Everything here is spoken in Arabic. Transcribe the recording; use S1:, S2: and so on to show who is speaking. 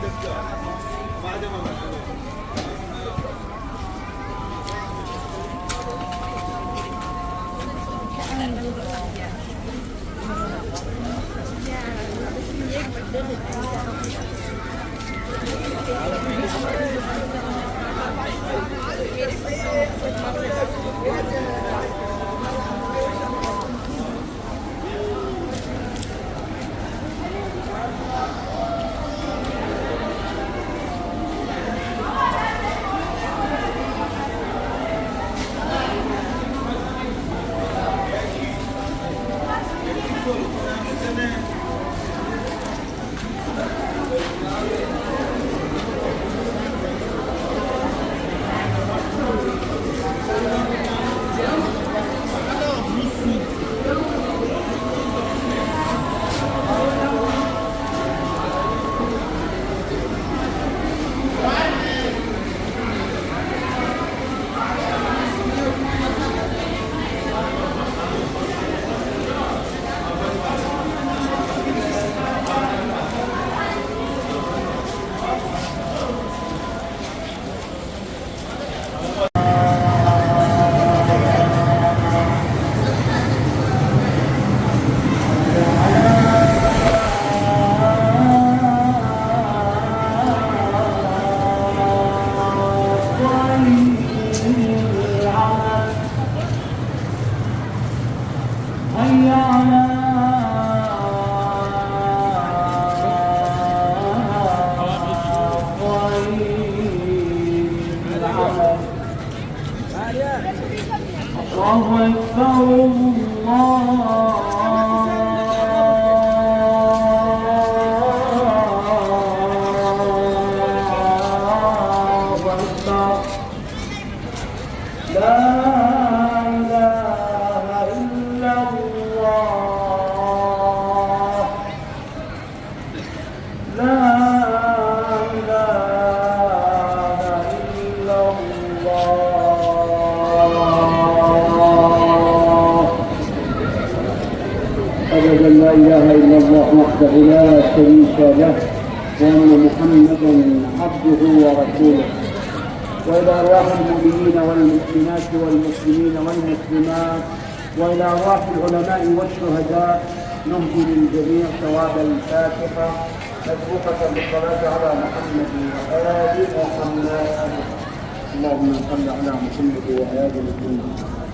S1: الله أكبر لا إله إلا الله وحده لا شريك له وأن محمدا عبده ورسوله. وإلى أرواح المؤمنين والمؤمنات والمسلمين والمسلمات وإلى أرواح العلماء والشهداء نهدي للجميع ثواب الفاتحة مسبوقة بالصلاة على محمد وآل محمد. اللهم صل على محمد وآل محمد.